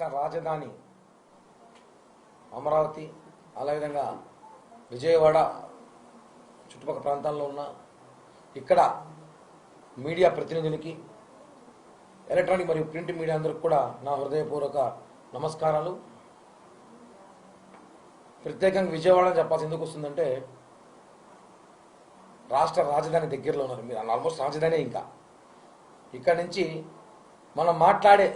రాజధాని అమరావతి అలావిధంగా విజయవాడ చుట్టుపక్కల ప్రాంతాల్లో ఉన్న ఇక్కడ మీడియా ప్రతినిధులకి ఎలక్ట్రానిక్ మరియు ప్రింట్ మీడియా అందరికి కూడా నా హృదయపూర్వక నమస్కారాలు. ప్రత్యేకంగా విజయవాడ చెప్పాల్సి ఎందుకు వస్తుందంటే రాష్ట్ర రాజధాని దగ్గరలో ఉన్నారు మీరు, ఆల్మోస్ట్ రాజధాని. ఇంకా ఇక్కడ నుంచి మనం మాట్లాడే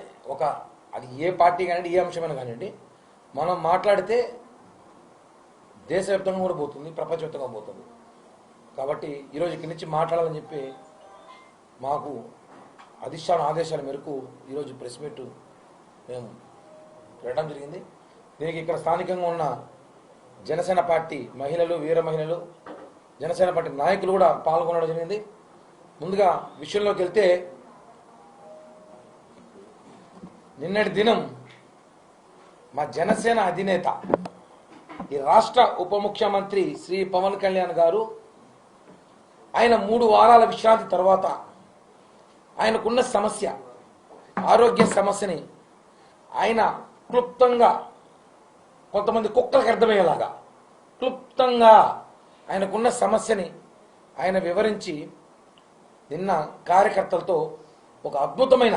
అది ఏ పార్టీ కానివ్వండి, ఏ అంశమైనా కానివ్వండి, మనం మాట్లాడితే దేశవ్యాప్తంగా కూడా పోతుంది, ప్రపంచవ్యాప్తంగా పోతుంది. కాబట్టి ఈరోజు ఇక్కడి నుంచి మాట్లాడాలని చెప్పి మాకు అధిష్టాన ఆదేశాల మేరకు ఈరోజు ప్రెస్ మీట్ మేము పెట్టడం జరిగింది. దీనికి ఇక్కడ స్థానికంగా ఉన్న జనసేన పార్టీ మహిళలు, వీర మహిళలు, జనసేన పార్టీ నాయకులు కూడా పాల్గొనడం జరిగింది. ముందుగా విషయంలోకి వెళ్తే, నిన్నటి దినం మా జనసేన అధినేత ఈ రాష్ట్ర ఉప ముఖ్యమంత్రి శ్రీ పవన్ కళ్యాణ్ గారు ఆయన 3 వారాల విశ్రాంతి తర్వాత ఆయనకున్న సమస్య, ఆరోగ్య సమస్యని ఆయన క్లుప్తంగా, కొంతమంది కుక్కలకు అర్థమయ్యేలాగా క్లుప్తంగా ఆయనకున్న సమస్యని ఆయన వివరించి నిన్న కార్యకర్తలతో ఒక అద్భుతమైన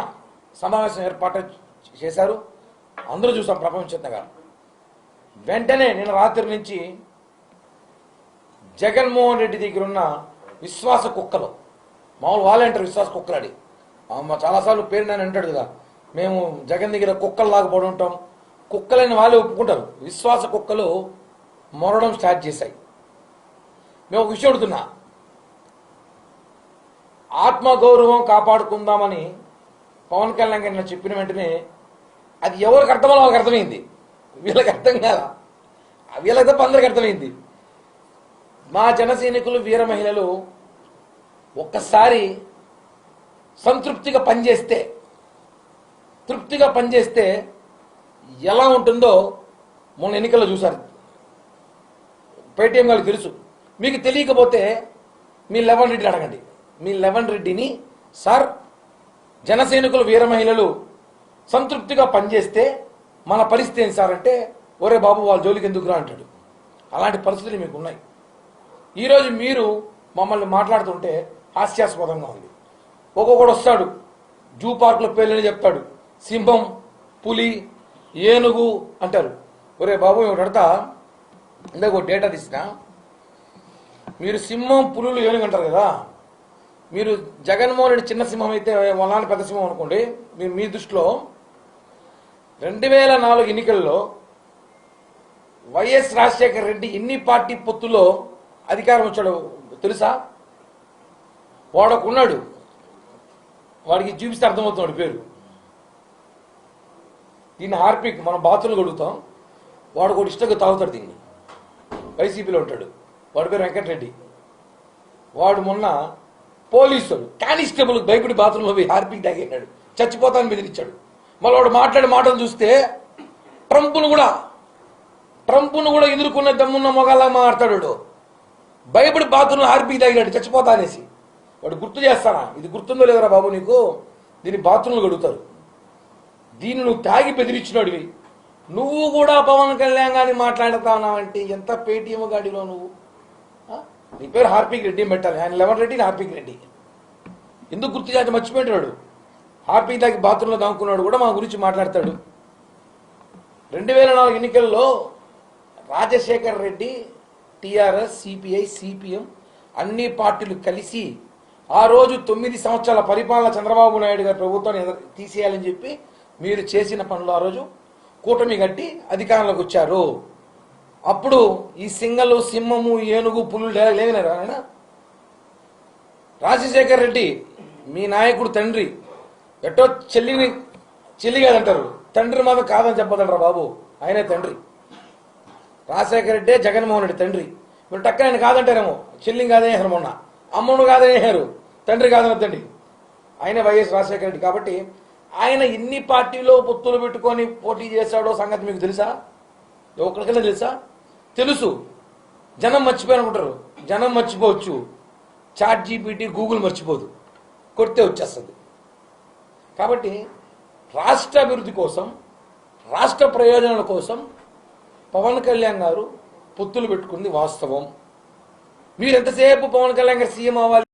సమావేశం ఏర్పాటు చేశారు. అందరూ చూసాం ప్రపంచంగా. వెంటనే నిన్న రాత్రి నుంచి జగన్మోహన్ రెడ్డి దగ్గర ఉన్న విశ్వాస కుక్కలు, మామూలు వాలంటీర్ విశ్వాస కుక్కలాడి చాలాసార్లు పేరు నేను అంటాడు కదా, మేము జగన్ దగ్గర కుక్కల్లాగా పడి ఉంటాం, కుక్కలని వాళ్ళే ఒప్పుకుంటారు. విశ్వాస కుక్కలు మొరడం స్టార్ట్ చేశాయి. మేము ఒక విషయం అడుగుతున్నా, ఆత్మగౌరవం కాపాడుకుందామని పవన్ కళ్యాణ్ గారిని చెప్పిన వెంటనే అది ఎవరికి అర్థమో వాళ్ళకి అర్థమైంది, వీళ్ళకి అర్థం కాదా, వీళ్ళకి తప్ప అందరికి అర్థమైంది. మా జన సైనికులు, వీర మహిళలు ఒక్కసారి సంతృప్తిగా పనిచేస్తే, తృప్తిగా పనిచేస్తే ఎలా ఉంటుందో మొన్న ఎన్నికల్లో చూశారు. పేటీఎం గారికి తెలుసు. మీకు తెలియకపోతే మీ లెవెన్ రెడ్డిని అడగండి. మీ లెవెన్ రెడ్డిని, సార్ జన సైనికులు, వీర మహిళలు సంతృప్తిగా పనిచేస్తే మన పరిస్థితి ఏంటి సార్ అంటే, ఒరే బాబు వాళ్ళ జోలికి ఎందుకురా అంటాడు. అలాంటి పరిస్థితులు మీకు ఉన్నాయి. ఈరోజు మీరు మమ్మల్ని మాట్లాడుతుంటే హాస్యాస్పదంగా ఉంది. ఒక్కొక్కడు వస్తాడు, జూ పార్కులో పేర్లని చెప్తాడు, సింహం, పులి, ఏనుగు అంటారు. ఒరే బాబు మేము అడతా ఇందాక ఒక డేటా తీసిన, మీరు సింహం, పులులు, ఏనుగు అంటారు కదా, మీరు జగన్మోహన్ రెడ్డి చిన్న సింహం అయితే వాళ్ళ నాన్న పెద్ద సింహం అనుకోండి. మీ దృష్టిలో 2004 ఎన్నికల్లో వైఎస్ రాజశేఖర రెడ్డి ఎన్ని పార్టీ పొత్తులో అధికారం వచ్చాడు తెలుసా? వాడకున్నాడు, వాడికి చూపిస్తే అర్థమవుతున్నాడు పేరు. దీన్ని హార్పిక్ మనం బాత్రూంలో అడుగుతాం, వాడు కూడా ఇష్టంగా తాగుతాడు దీన్ని. వైసీపీలో ఉంటాడు, వాడి పేరు వెంకటరెడ్డి. వాడు మొన్న పోలీసుడు కానిస్టేబుల్ భయపడి బాత్రూంలో పోయి హార్పిక్ తాగేశాడు, చచ్చిపోతాను బెదిరించాడు. మళ్ళీ వాడు మాట్లాడే మాటలు చూస్తే ట్రంప్ను కూడా ఎదుర్కొన్న దమ్మున్న మొగాలా మాట్లాడాడు. భయపడి బాత్రూంలో హార్పిక్ తాగినాడు, చచ్చిపోతా అనేసి. వాడు గుర్తు చేస్తానా, ఇది గుర్తుందో లేదరా బాబు నీకు, దీన్ని బాత్రూంలో గడుగుతారు. దీన్ని నువ్వు తాగి బెదిరించినాడివి, నువ్వు కూడా పవన్ కళ్యాణ్ గారిని మాట్లాడుతున్నావంటే ఎంత పేటీఎం గాడిలో నువ్వు. నీ పేరు హార్పిక్ రెడ్డి పెట్టాలి, ఆయన లెవెన్ రెడ్డి, హార్పిక్ రెడ్డి. ఎందుకు గుర్తు చేస్తే మర్చిపోయినాడు. హార్పిక్ తాగి బాత్రూంలో దాక్కున్నాడు కూడా మా గురించి మాట్లాడతాడు. 2004 ఎన్నికల్లో Rajasekhar Reddy, TRS, CPI, CPM అన్ని పార్టీలు కలిసి ఆ రోజు 9 సంవత్సరాల పరిపాలన చంద్రబాబు నాయుడు గారి ప్రభుత్వాన్ని తీసేయాలని చెప్పి మీరు చేసిన పనులు ఆ రోజు కూటమి కట్టి అధికారంలోకి వచ్చారు. అప్పుడు ఈ సింగలు, సింహము, ఏనుగు, పులులు లేవినారా ఆయన? రాజశేఖర్ రెడ్డి మీ నాయకుడు తండ్రి, ఎట్టో చెల్లి కాదంటారు, తండ్రి మాత్రం కాదని చెప్పదంటారా బాబు, ఆయనే తండ్రి. రాజశేఖర రెడ్డి జగన్మోహన్ రెడ్డి తండ్రి. మీరు టక్కన ఆయన కాదంటారేమో, చెల్లిని కాదనేసారు, మొన్న అమ్మను కాదనేసారు, తండ్రి కాదనొద్దండి, ఆయనే వైఎస్ రాజశేఖర రెడ్డి. కాబట్టి ఆయన ఎన్ని పార్టీలో పొత్తులు పెట్టుకొని పోటీ చేశాడో సంగతి మీకు తెలుసా? ఒకరికైనా తెలుసా? తెలుసు. జనం మర్చిపోయారనుకుంటారు, జనం మర్చిపోవచ్చు, చాట్ జీపీటీ, గూగుల్ మర్చిపోదు, కొడితే వచ్చేస్తుంది. కాబట్టి రాష్ట్ర అభివృద్ధి కోసం రాష్ట్ర ప్రయోజనాల కోసం పవన్ కళ్యాణ్ గారు పొత్తులు పెట్టుకుంది వాస్తవం. మీరు ఎంతసేపు పవన్ కళ్యాణ్ గారు సీఎం అవ్వాలి